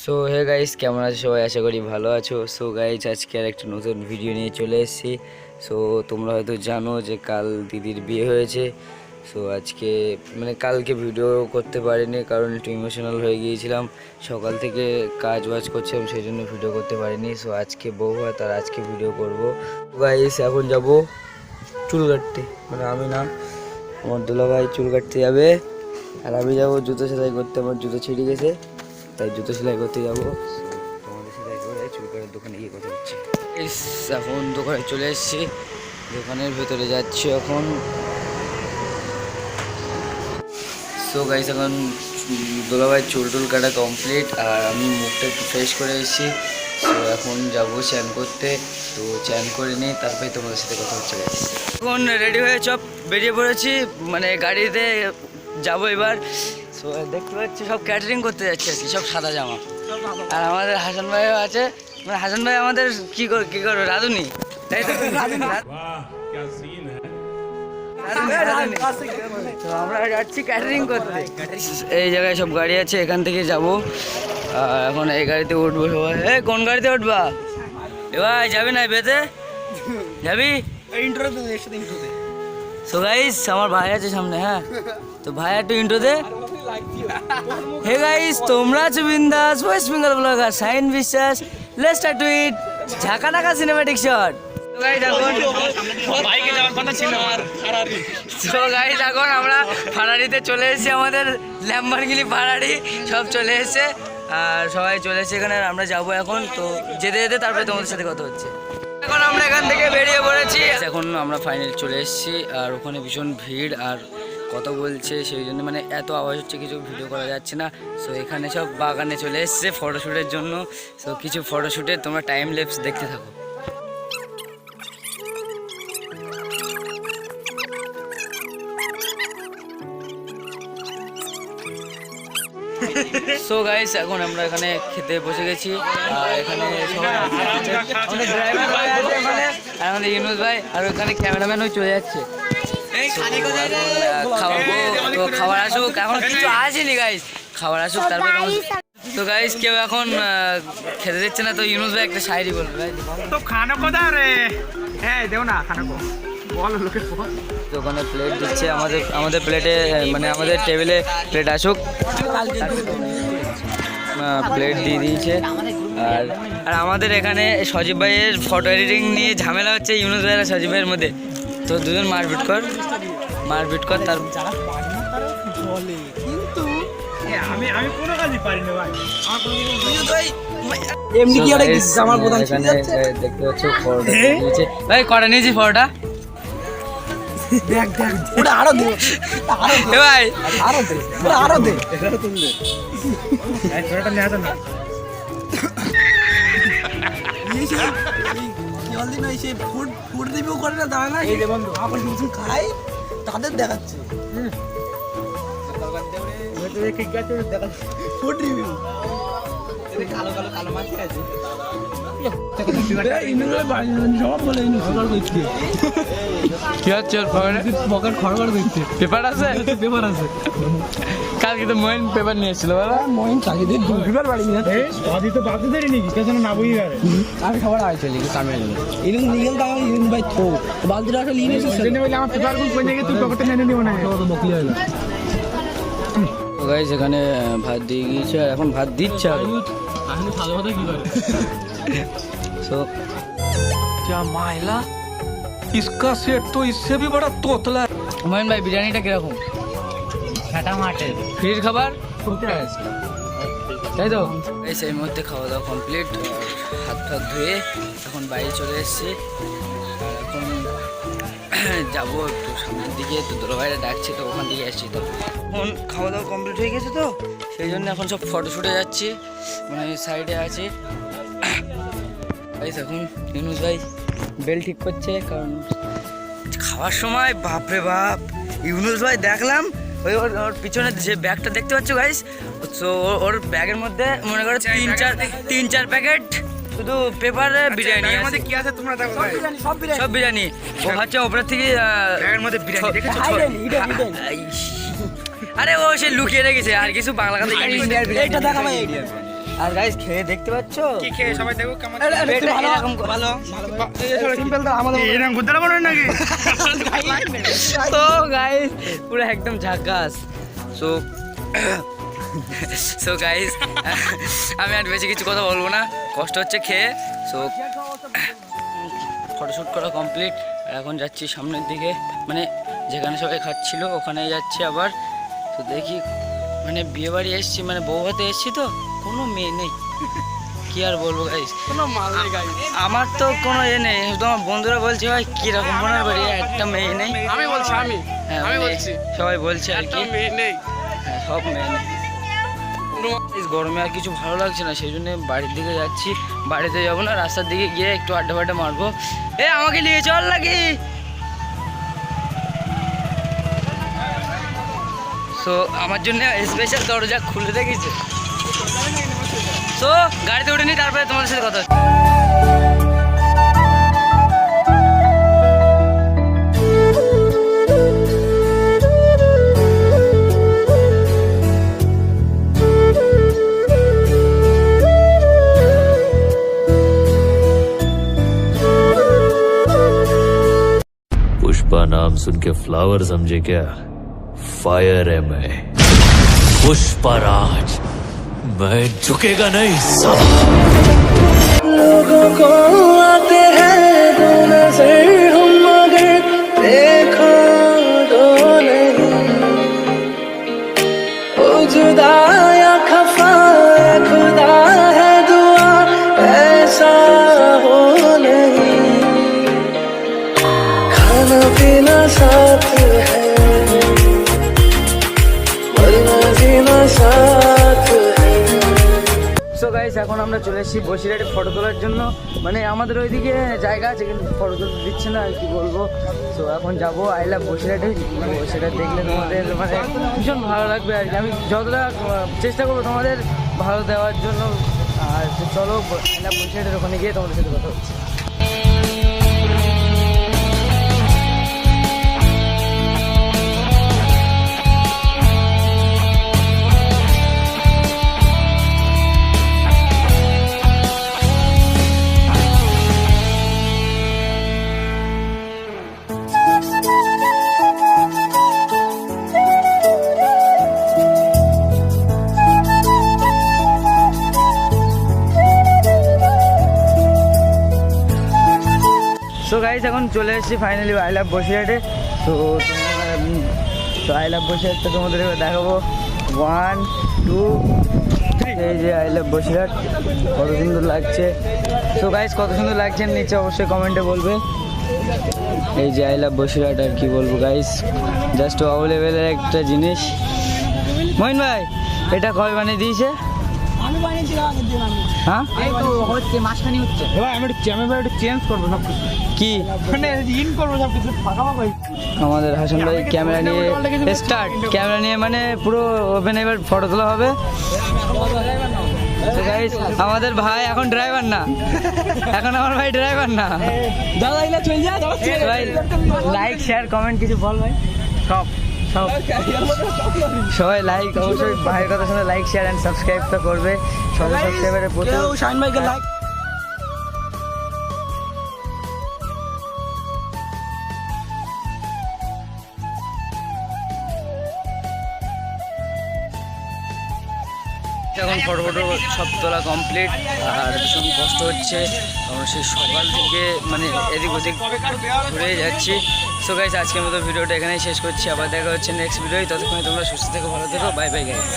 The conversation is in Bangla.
সো হে গাইস, কেমন আছো সবাই? আশা করি ভালো আছো। সো গাইস, আজকে আর একটা নতুন ভিডিও নিয়ে চলে এসেছি। সো তোমরা হয়তো জানো যে কাল দিদির বিয়ে হয়েছে। সো আজকে কালকে ভিডিও করতে পারিনি, কারণ একটু ইমোশনাল হয়ে গিয়েছিলাম। সকাল থেকে কাজ বাজ করছিলাম, সেই জন্য ভিডিও করতে পারিনি। সো আজকে বউ হয়, তার আজকে ভিডিও করব। গাইস, এখন যাব চুল কাটতে, আমি না, আমার দুলাভাই চুল কাটতে যাবে, আর আমি যাবো জুতো সেলাই করতে। আমার জুতো ছিঁড়ে গেছে, তাই জুতো সেলাই করতে যাবো। তোমাদের সেলাই করে চুল কাটার দোকানে গিয়ে কথা হচ্ছে। এখন দোকানে চলে এসেছি, দোকানের ভেতরে যাচ্ছি এখন। সো গাইস, এখন দুলাভাই চুল টুল কাটা কমপ্লিট, আর আমি মুখটা একটু ফ্রেশ করে এসেছি। তো এখন যাবো চ্যান করতে। তো চ্যান করে নিই, তারপরে তোমাদের সাথে কথা হচ্ছে। এখন রেডি হয়ে সব বেরিয়ে পড়েছি, গাড়িতে যাবো এবার। সো দেখতে পাচ্ছি সব ক্যাটারিং করতে যাচ্ছে আর কি, সব সাদা জামা। আর আমাদের হাসান ভাইও আছে, হাসান ভাই আমাদের কি করবে, রাঁধুনি, তাই তো? তো আমরা যাচ্ছি ক্যাটারিং করতে। এই জায়গায় সব গাড়ি আছে, এখান থেকে যাবো। এখন এই গাড়িতে উঠবো সবাই। কোন গাড়িতে উঠবা? এবার যাবি না বেতে? যাবি? সো গাইস, আমার ভাই আছে সামনে। হ্যাঁ, তো ভাই একটু ইন্ট্রো দে। হে গাইস, তোমরা আছো বিন্দাস, ওয়েস্ট বেঙ্গল ব্লগার সাইন বিশ্বাস। লেটস স্টার্ট টু ইট ঝাঁকা ঢাকা সিনেম্যাটিক শট। তো গাইস, এখন আমরা ফারারিতে চলে এসেছি, আমাদের ল্যাম্বরগিনি ফারারি সব চলে এসেছে, আর সবাই চলে এসেছে এখানে। আমরা যাবো এখন, তো যেতে যেতে তারপরে তোমাদের সাথে কথা হচ্ছে। এখন আমরা এখান থেকে বেরিয়ে পড়েছি, এখন আমরা ফাইনাল চলে এসেছি। আর ওখানে ভীষণ ভিড় আর কত বলছে, সেই জন্য এত আওয়াজ হচ্ছে, কিছু ভিডিও করা যাচ্ছে না। সো এখানে সব বাগানে চলে এসছে ফটোশ্যুটের জন্য। সো কিছু ফটোশ্যুটের তোমরা টাইম ল্যাপস দেখতে থাকো। সো গাইস, এখন আমরা এখানে খেতে বসে গেছি, আর এখানে সবাই আমাদের ড্রাইভার ভাই আছে এখানে, আর আমাদের ইউনুস ভাই, আর ওখানে ক্যামেরাম্যানও চলে যাচ্ছে। খাওয়াবো, তো খাবার আসুক, এখন কিছু আসেনি গাইস, খাবার আসুক তারপরে। তো গাইস, কেউ এখন খেতে দিচ্ছে না, তো ইউনুস ভাই একটা শায়রি বলবে। ভাই তো খানা কোথায় রে? হ্যাঁ দেও না খানা কো, বল লোকে বল। তো ওখানে প্লেট দিচ্ছে, আমাদের প্লেটে আমাদের টেবিলে প্লেট আসুক, প্লেট দিয়ে দিয়েছে। আর আমাদের এখানে সজীব ভাইয়ের ফটো এডিটিং নিয়ে ঝামেলা হচ্ছে ইউনুস ভাইয়ের আর সজীব ভাইয়ের মধ্যে। তো দুজন মারপিট কর তার আমি কোনো কাজই পারি না ভাই, আমার কোনো এমনি কি আরে আমার প্রধান এখানে দেখতে পাচ্ছ ফটোটা নিয়েছে। ভাই কটা নিয়েছি ফটোটা? দেখ ওটা আরো দে, ভাই আরো দে এটা তুললে এই ফটোটা নিয়ে আসো না। জলদি না এসে ফুড রিভিউ করে না, দাঁড়া না এই যে বন্ধু আপনি কিছু খাই তাদের দেখাচ্ছে। ফুড রিভিউ কালো মাছ আছে। পেপার আছে কালকে তো মহিন পেপার নিয়ে এসেছিল, মহিন কালকে পেপার বাড়ি তো বাদুদেরই নাকি কেন না বই আমি খাবার আইছে কামে নিগেল দাম ভাই থো বালতিটা আসলে নিয়ে এসেছে বলে আমার পেপার গুলো কই নিয়ে তুই পকেটে নিয়ে নিও না, তো বকলি হলো। তো গাইস, এখানে ভাত দিয়ে গিয়েছে, আর এখন ভাত দিচ্ছে। আমি ভালো কথা কি করে सो क्या मायला इसका सेट तो इससे भी बड़ा तोतला। मोहन भाई, बिरयानीটা কিরকম? ফাটা মাটে ফ্রির খাবার, তাই তো? এই মুহূর্তে খাওয়া দাওয়া কমপ্লিট, হাত ধুয়ে এখন বাইরে চলে এসেছি। আর এখন যাবো একটু সামনের দিকে, তো দুলাভাইরা ডাকছে, তো ওখান দিকে আসছি। তো এখন খাওয়া দাওয়া কমপ্লিট হয়ে গেছে, তো সেই জন্য এখন সব ফটোশ্যুটে যাচ্ছি, সাইডে আছি। এখন ইউনুস ভাই বেল ঠিক করছে, কারণ খাওয়ার সময় বাপরে বাপ ইউনুস ভাই দেখলাম ওর পিছনে যে ব্যাগটা দেখতে পাচ্ছ গাইস, তো ওর ব্যাগের মধ্যে মনে করো তিন চার প্যাকেট শুধু পেপারে বিরিয়ানি আছে। কি আছে তোমরা দেখো, সব বিরিয়ানি। ও হচ্ছে ওপরের থেকে ব্যাগের মধ্যে বিরিয়ানি দেখেছো? আরে ও সে লুকিয়ে রেখেছে, আর কিছু বাংলা কথা। আর গাইস খেয়ে দেখতে পাচ্ছ কি খেয়ে সবাই দেখো কেমন পেটটা এরকম ভালো সিম্পল তো আমাদের এরকম গুদ্দারা মনে হয় নাকি তো গাইস পুরো একদম ঝাকাস। সো সো গাইস আমি আর বেশি কিছু কথা বলবো না, কষ্ট হচ্ছে খেয়ে। সো ফটোশ্যুট করা কমপ্লিট, আর এখন যাচ্ছি সামনের দিকে, মানে যেখানে সবাই খাচ্ছিল ওখানেই যাচ্ছি আবার। তো দেখি, মানে বিয়ে বাড়ি এসছি, মানে বউ হাতে এসছি, তো কোনো মেয়ে নেই, কি আর বলবো গাইস। আমার তো কোনো এ নেই, তোমার বন্ধুরা বলছে ভাই কিরকম বোনের বাড়ি, একটা মেয়ে নেই। আমি বলছি হ্যাঁ, আমি বলছি সবাই বলছে আর কি, মেয়ে নেই হ্যাঁ সব মেয়ে নেই। গরমে আর কিছু ভালো লাগছে না, সেই জন্য বাড়ির দিকে যাচ্ছি। বাড়িতে যাবো না, রাস্তার দিকে গিয়ে একটু আড্ডা ফাড্ডা মারবো। এ আমাকে নিয়ে চল নাকি। সো আমার জন্য স্পেশাল দরজা খুলে রেখেছে। সো গাড়িতে উঠে নি, তারপরে তোমাদের সাথে কথা হচ্ছে। पुष्पा नाम सुन के फ्लावर समझे क्या? फायर है मैं, पुष्पराज। मैं झुकेगा नहीं साला। लोगों को आते हैं दो नजर हम मगर देखो दो नहीं। ओ जुदा या खफा या खुदा है दुआ ऐसा हो नहीं। खाना पीना साथ है मरना जीना साथ है। সো গাইস এখন আমরা চলে এসেছি বসিরহাটে ফটো তোলার জন্য। মানে আমাদের ওইদিকে জায়গা আছে কিন্তু ফটো তুলতে দিচ্ছে না, আর কি বলবো। সো এখন যাবো আই লাভ বসিরহাটে। সেটা দেখলে তোমাদের মানে ভীষণ ভালো লাগবে আর কি। আমি যতটা চেষ্টা করবো তোমাদের ভালো দেওয়ার জন্য। আর চলো আই লাভ বসিরহাটের ওখানে গিয়ে তোমাদের সাথে কথা হচ্ছে। সো গাইস এখন চলে এসেছি ফাইনালি আই লাভ বসিরহাটে। তো তো আই লাভ বসিরহাটটা তোমাদের এবার দেখাবো। 1 2 3। এই যে আই লাভ বসিরহাট, কত সুন্দর লাগছে। সো গাইস কত সুন্দর লাগছে নিচে অবশ্যই কমেন্টে বলবে। এই যে আই লাভ বসিরহাট, আর কি বলবো গাইস, জাস্ট অ্যাভেলেবেলের একটা জিনিস। মহিন ভাই এটা কবে বানিয়ে দিয়েছে? আমি বানিয়েছিলাম আগের দিন। আমি হ্যাঁ এই তো হচ্ছে মাসখানি হচ্ছে। এবার আমি একটু চেঞ্জ করবো সব কিছু, কি মানে ইন করবো সব কিছু ফাঁকা ফাঁকা। আমাদের হাসান ভাই ক্যামেরা নিয়ে স্টার্ট, ক্যামেরা নিয়ে মানে পুরো ওপেন, এবার ফটো তোলা হবে। So guys, আমাদের ভাই এখন ড্রাইভার না, এখন আমার ভাই ড্রাইভার না। দাদা ইলা চল যা দাদা ভাই লাইক শেয়ার কমেন্ট কিছু বল ভাই। সব সব সবাই লাইক, অবশ্যই ভাইয়ের কথা শুনে লাইক শেয়ার অ্যান্ড সাবস্ক্রাইব তো করবে। সবাই সাবস্ক্রাইবারের প্রচুর। শাইন ভাইকে লাইক। এখন ফটো সব তোলা কমপ্লিট, আর ভীষণ কষ্ট হচ্ছে। আমরা সেই সকাল থেকে মানে এদিক ওদিক ঘুরে যাচ্ছি। সো গাইস আজকের মতো ভিডিওটা এখানেই শেষ করছি, আবার দেখা হচ্ছে নেক্সট ভিডিওয়। ততক্ষণে তোমরা সুস্থ থেকো, ভালো থেকো, বাই বাই গাইস।